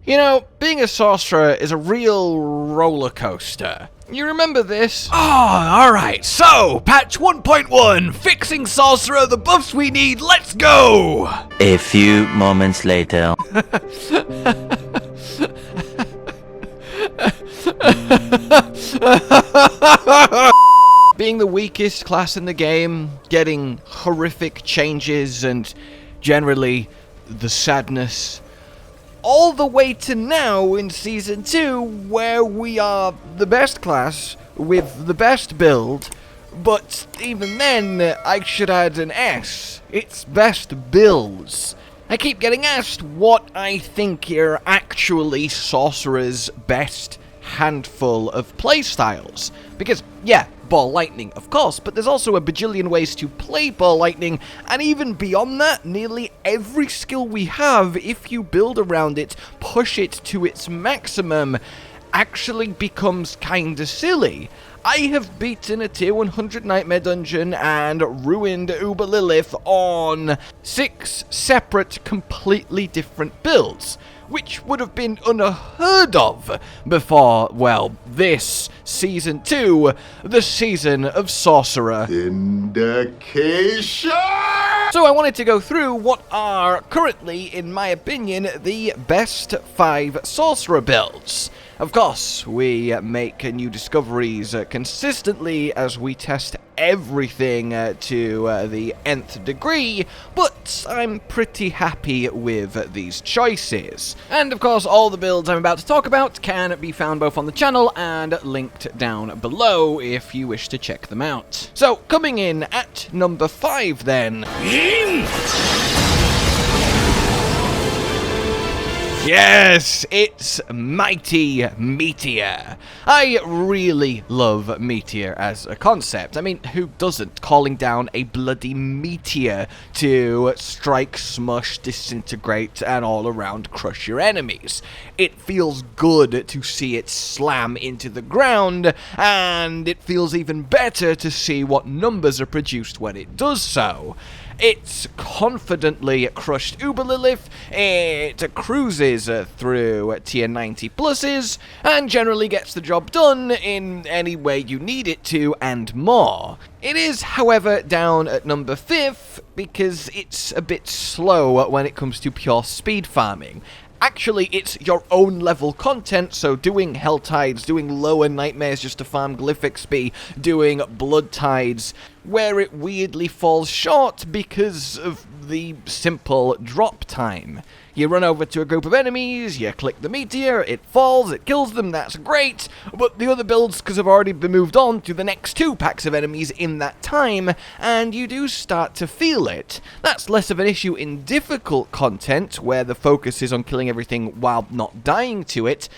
You know, being a sorcerer is a real roller coaster. You remember this? Alright, so, patch 1.1, fixing sorcerer, the buffs we need, let's go! A few moments later. Being the weakest class in the game, getting horrific changes and generally the sadness. All the way to now in Season 2, where we are the best class with the best build, but even then, I should add an S. It's best builds. I keep getting asked what I think are actually Sorcerer's best handful of playstyles. Because, yeah, Ball Lightning, of course, but there's also a bajillion ways to play Ball Lightning, and even beyond that, nearly every skill we have, if you build around it, push it to its maximum, actually becomes kinda silly. I have beaten a tier 100 Nightmare Dungeon and ruined Uber Lilith on 6 separate, completely different builds, which would have been unheard of before, well, this Season 2, the season of Sorcerer. Indication! So I wanted to go through what are currently, in my opinion, the best 5 Sorcerer builds. Of course, we make new discoveries consistently as we test everything to the nth degree, but I'm pretty happy with these choices. And of course, all the builds I'm about to talk about can be found both on the channel and linked down below if you wish to check them out. So, coming in at number 5 then. Yes, it's Mighty Meteor. I really love Meteor as a concept. I mean, who doesn't? Calling down a bloody meteor to strike, smush, disintegrate, and all around crush your enemies. It feels good to see it slam into the ground, and it feels even better to see what numbers are produced when it does so. It's confidently crushed Uber Lilith, it cruises through tier 90 pluses, and generally gets the job done in any way you need it to, and more. It is, however, down at number 5, because it's a bit slow when it comes to pure speed farming. Actually, it's your own level content, so doing Hell Tides, doing lower Nightmares just to farm Glyph XP, doing Blood Tides, where it weirdly falls short because of the simple drop time. You run over to a group of enemies, you click the meteor, it falls, it kills them, that's great, but the other builds, because have already been moved on to the next 2 packs of enemies in that time, and you do start to feel it. That's less of an issue in difficult content, where the focus is on killing everything while not dying to it,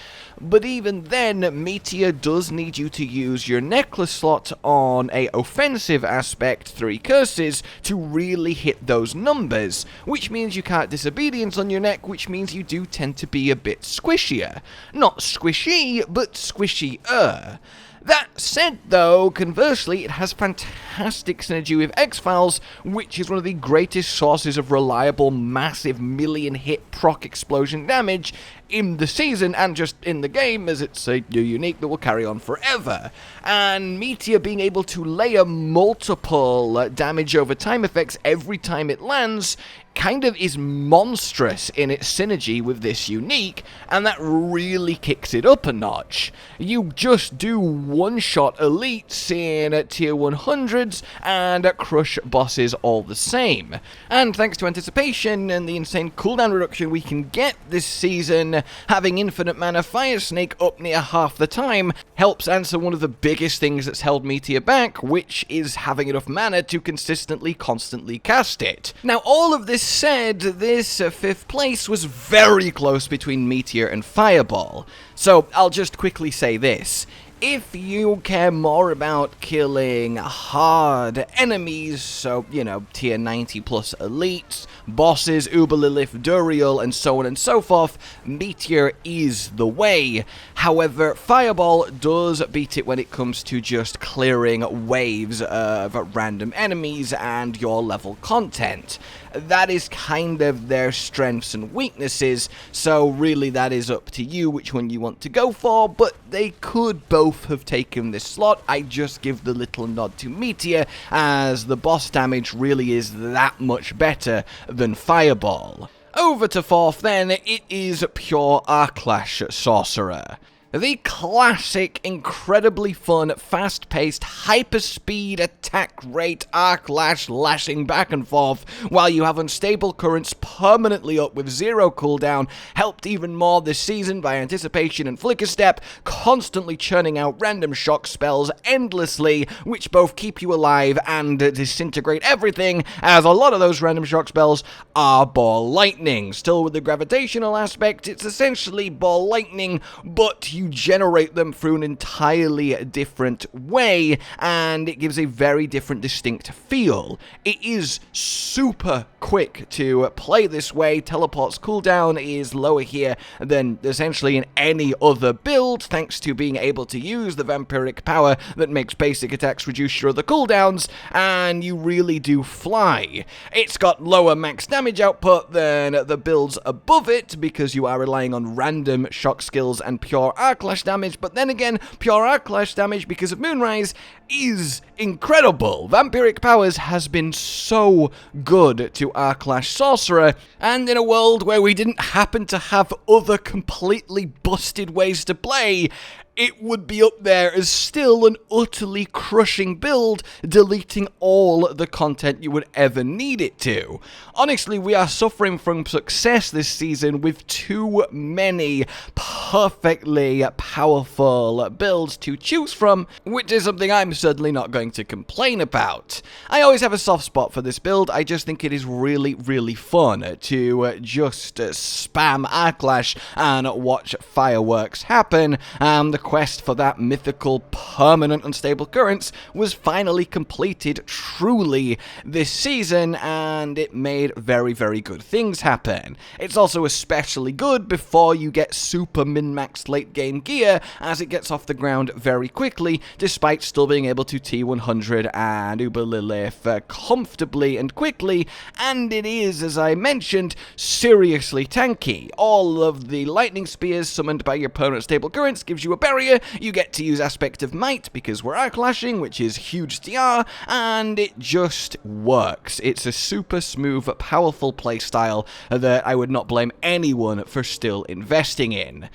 but even then, Meteor does need you to use your necklace slot on a offensive aspect, 3 curses, to really hit those numbers, which means you can't disobedience on your neck, which means you do tend to be a bit squishier. Not squishy, but squishier. That said, though, conversely, it has fantastic synergy with X-Files, which is one of the greatest sources of reliable, massive, million-hit proc explosion damage in the season, and just in the game, as it's a new unique that will carry on forever. And Meteor being able to layer multiple damage over time effects every time it lands kind of is monstrous in its synergy with this unique, and that really kicks it up a notch. You just do one-shot elites in tier 100s and crush bosses all the same. And thanks to anticipation and the insane cooldown reduction we can get this season, having infinite mana Fire Snake up near half the time helps answer one of the biggest things that's held Meteor back, which is having enough mana to consistently, constantly cast it. Now, all of this said, this 5th place was very close between Meteor and Fireball. So, I'll just quickly say this. If you care more about killing hard enemies, so, you know, tier 90 plus elites, bosses, Uber Lilith, Duriel, and so on and so forth, Meteor is the way. However, Fireball does beat it when it comes to just clearing waves of random enemies and your level content. That is kind of their strengths and weaknesses, so really that is up to you which one you want to go for, but they could both have taken this slot. I just give the little nod to Meteor, as the boss damage really is that much better than Fireball. Over to 4th then, it is pure Arlash Sorcerer. The classic, incredibly fun, fast-paced, hyper-speed attack rate Arlash lashing back and forth while you have unstable currents permanently up with 0 cooldown, helped even more this season by Anticipation and Flicker Step, constantly churning out random shock spells endlessly, which both keep you alive and disintegrate everything, as a lot of those random shock spells are Ball Lightning. Still with the gravitational aspect, it's essentially Ball Lightning, but you generate them through an entirely different way, and it gives a very different, distinct feel. It is super quick to play this way. Teleport's cooldown is lower here than essentially in any other build, thanks to being able to use the Vampiric power that makes basic attacks reduce your other cooldowns, and you really do fly. It's got lower max damage output than the builds above it, because you are relying on random shock skills and pure Arlash damage, but then again, pure Arlash damage because of Moonrise is incredible. Vampiric powers has been so good to Arlash Sorcerer, and in a world where we didn't happen to have other completely busted ways to play, it would be up there as still an utterly crushing build, deleting all the content you would ever need it to. Honestly, we are suffering from success this season with too many perfectly powerful builds to choose from, which is something I'm certainly not going to complain about. I always have a soft spot for this build. I just think it is really, really fun to just spam Arlash and watch fireworks happen. The quest for that mythical permanent unstable currents was finally completed truly this season, and it made very, very good things happen. It's also especially good before you get super min-maxed late game gear, as it gets off the ground very quickly, despite still being able to T100 and Uber Lilith comfortably and quickly, and it is, as I mentioned, seriously tanky. All of the lightning spears summoned by your permanent stable currents gives you a barrier. You get to use Aspect of Might because we're Arlashing, which is huge DR, and it just works. It's a super smooth, powerful playstyle that I would not blame anyone for still investing in.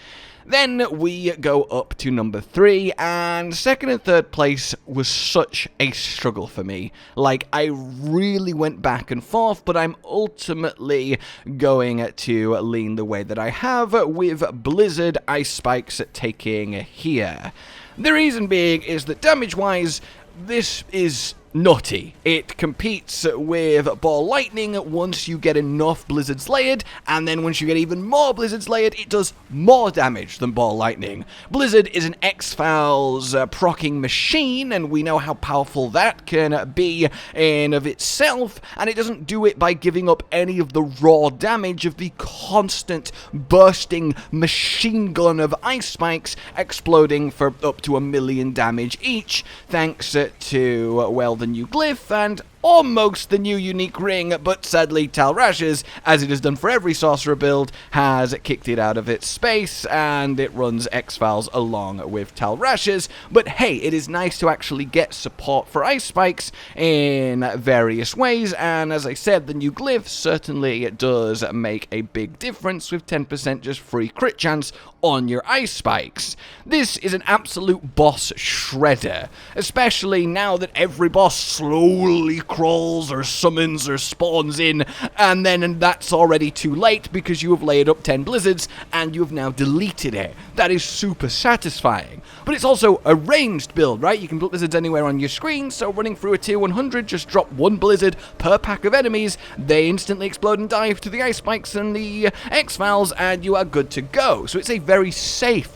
Then we go up to number 3, and 2nd and 3rd place was such a struggle for me. Like, I really went back and forth, but I'm ultimately going to lean the way that I have, with Blizzard Ice Spikes taking here. The reason being is that damage-wise, this is nutty. It competes with Ball Lightning once you get enough Blizzards layered, and then once you get even more Blizzards layered, it does more damage than Ball Lightning. Blizzard is an X-Files proccing machine, and we know how powerful that can be in of itself, and it doesn't do it by giving up any of the raw damage of the constant bursting machine gun of ice spikes exploding for up to 1 million damage each, thanks to, well, the new glyph and almost the new unique ring, but sadly Rashas, as it has done for every sorcerer build, has kicked it out of its space, and it runs X-Files along with Rashas. But hey, it is nice to actually get support for ice spikes in various ways, and as I said, the new glyph certainly does make a big difference, with 10% just free crit chance on your ice spikes. This is an absolute boss shredder, especially now that every boss slowly crawls or summons or spawns in, and then that's already too late because you have layered up 10 blizzards and you have now deleted it. That is super satisfying. But it's also a ranged build, right? You can put blizzards anywhere on your screen, so running through a tier 100, just drop 1 blizzard per pack of enemies, they instantly explode and dive to the ice spikes and the X-Files, and you are good to go. So it's a very safe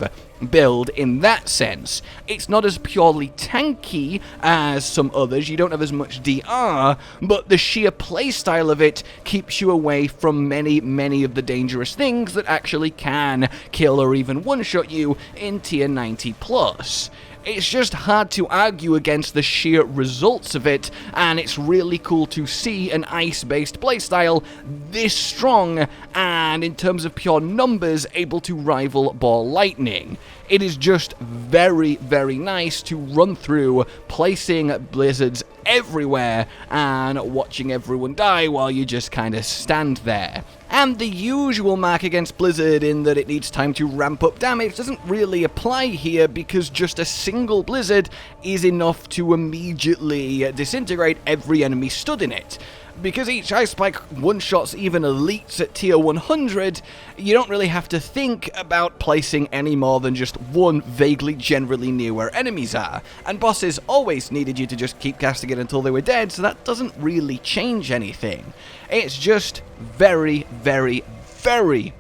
build in that sense. It's not as purely tanky as some others, you don't have as much DR, but the sheer playstyle of it keeps you away from many of the dangerous things that actually can kill or even one-shot you in tier 90 plus. It's just hard to argue against the sheer results of it, and it's really cool to see an ice-based playstyle this strong, and in terms of pure numbers, able to rival Ball Lightning. It is just very nice to run through, placing blizzards everywhere, and watching everyone die while you just kind of stand there. And the usual mark against Blizzard in that it needs time to ramp up damage doesn't really apply here, because just a single Blizzard is enough to immediately disintegrate every enemy stood in it. Because each Ice Spike one-shots even elites at tier 100, you don't really have to think about placing any more than just one vaguely generally near where enemies are. And bosses always needed you to just keep casting it until they were dead, so that doesn't really change anything. It's just very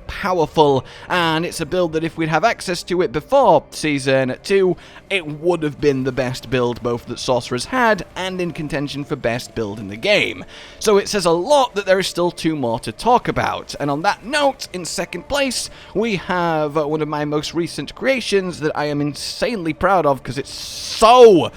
powerful, and it's a build that if we'd have access to it before Season 2, it would have been the best build both that Sorceress had and in contention for best build in the game. So it says a lot that there is still 2 more to talk about, and on that note, in second place, we have one of my most recent creations that I am insanely proud of because it's so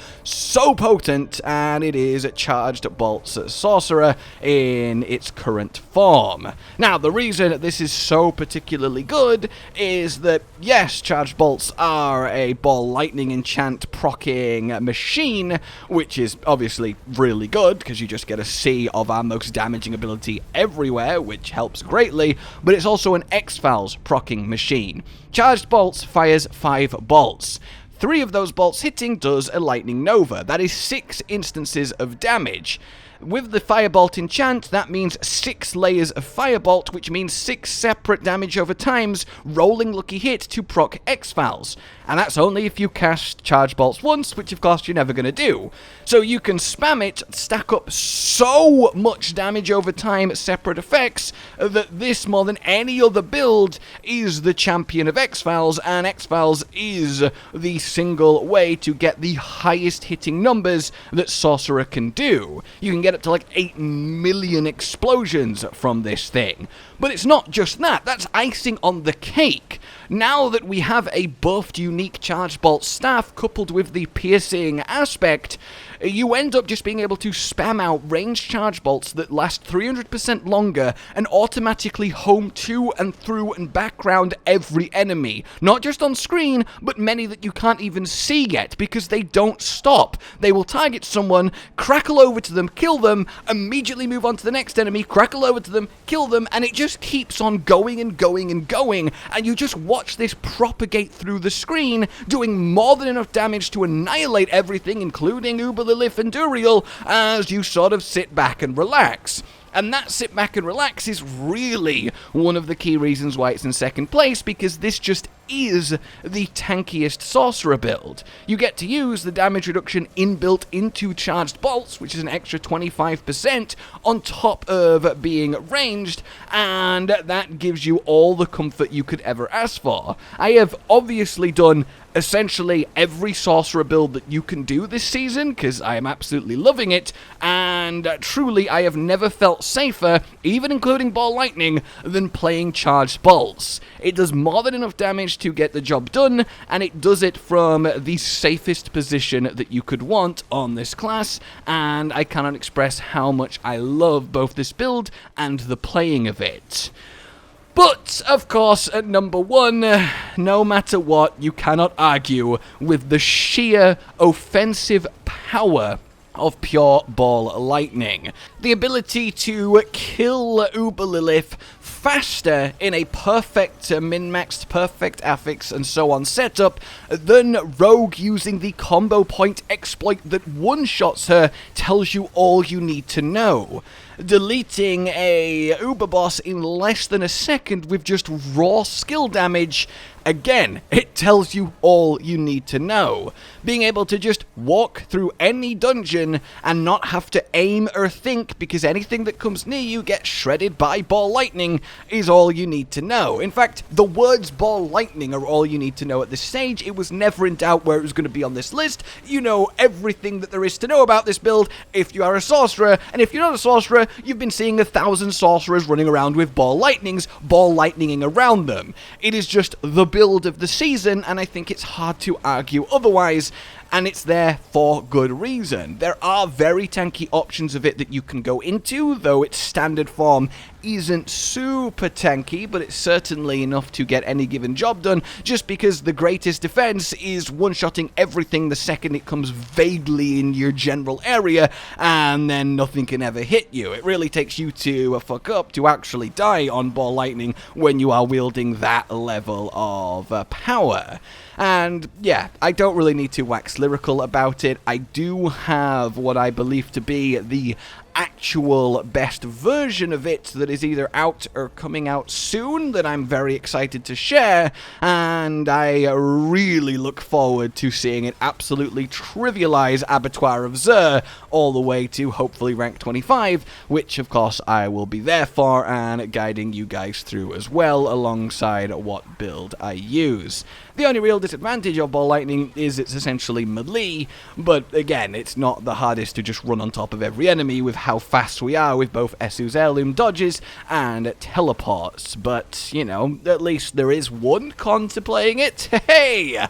potent, and it is Charged Bolts Sorcerer in its current form. Now, the reason this is so particularly good is that, yes, Charged Bolts are a Ball Lightning enchant proccing machine, which is obviously really good because you just get a C of our most damaging ability everywhere, which helps greatly, but it's also an X-Files proccing machine. Charged Bolts fires 5 bolts. 3 of those bolts hitting does a Lightning Nova. That is 6 instances of damage. With the Firebolt enchant, that means 6 layers of Firebolt, which means 6 separate damage over times, rolling lucky hit to proc X-Files. And that's only if you cast Charge Bolts once, which of course you're never going to do. So you can spam it, stack up so much damage over time, separate effects, that this, more than any other build, is the champion of X-Files, and X-Files is the single way to get the highest hitting numbers that Sorcerer can do. You can get up to like 8 million explosions from this thing. But it's not just that, that's icing on the cake. Now that we have a buffed unique Charge Bolt staff coupled with the piercing aspect, you end up just being able to spam out ranged Charge Bolts that last 300% longer and automatically home to and through and background every enemy. Not just on screen, but many that you can't even see yet because they don't stop. They will target someone, crackle over to them, kill them, immediately move on to the next enemy, crackle over to them, kill them, and it just keeps on going and going and going, and you just watch this propagate through the screen, doing more than enough damage to annihilate everything, including Uber, Lilith, and Duriel, as you sort of sit back and relax. And that sit back and relax is really one of the key reasons why it's in second place, because this just is the tankiest Sorcerer build. You get to use the damage reduction inbuilt into Charged Bolts, which is an extra 25% on top of being ranged, and that gives you all the comfort you could ever ask for. I have obviously done essentially every Sorcerer build that you can do this season, because I am absolutely loving it, and truly I have never felt safer, even including Ball Lightning, than playing Charged Bolts. It does more than enough damage to get the job done, and it does it from the safest position that you could want on this class, and I cannot express how much I love both this build and the playing of it. But, of course, at number 1, no matter what, you cannot argue with the sheer offensive power of pure Ball Lightning. The ability to kill Uber Lilith faster in a perfect min-maxed, perfect affix, and so on setup than Rogue using the combo point exploit that one-shots her tells you all you need to know. Deleting a Uber boss in less than a second with just raw skill damage, Again, it tells you all you need to know. Being able to just walk through any dungeon and not have to aim or think because anything that comes near you gets shredded by ball lightning is all you need to know. In fact, the words ball lightning are all you need to know at this stage. It was never in doubt where it was going to be on this list. You know everything that there is to know about this build if you are a sorcerer, and if you're not a sorcerer, you've been seeing 1,000 sorcerers running around with ball lightninging around them. It is just the build of the season, and I think it's hard to argue otherwise. And it's there for good reason. There are very tanky options of it that you can go into, though its standard form isn't super tanky, but it's certainly enough to get any given job done, just because the greatest defense is one-shotting everything the second it comes vaguely in your general area, and then nothing can ever hit you. It really takes you to fuck up to actually die on ball lightning when you are wielding that level of power. And yeah, I don't really need to wax lyrical about it. I do have what I believe to be the actual best version of it that is either out or coming out soon that I'm very excited to share, and I really look forward to seeing it absolutely trivialize Abattoir of Zur all the way to hopefully rank 25, which of course I will be there for and guiding you guys through as well alongside what build I use. The only real disadvantage of ball lightning is it's essentially melee, but again, it's not the hardest to just run on top of every enemy with how fast we are with both Esu's heirloom dodges and teleports. But, you know, at least there is one con to playing it. Hey!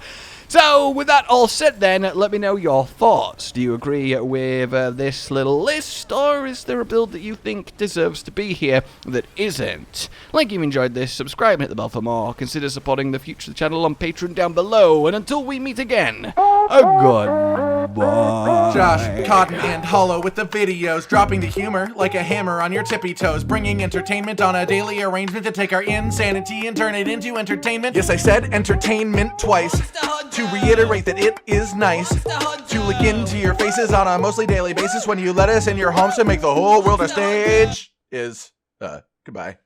So, with that all said then, let me know your thoughts. Do you agree with this little list, or is there a build that you think deserves to be here that isn't? Like you've enjoyed this, subscribe and hit the bell for more. Consider supporting the future of the channel on Patreon down below, and until we meet again, a goodbye. Josh, Cotton, and Hollow with the videos, dropping the humor like a hammer on your tippy toes, bringing entertainment on a daily arrangement to take our insanity and turn it into entertainment. Yes, I said entertainment twice, to reiterate that it is nice to look into your faces on a mostly daily basis when you let us in your homes to make the whole world a stage. Goodbye.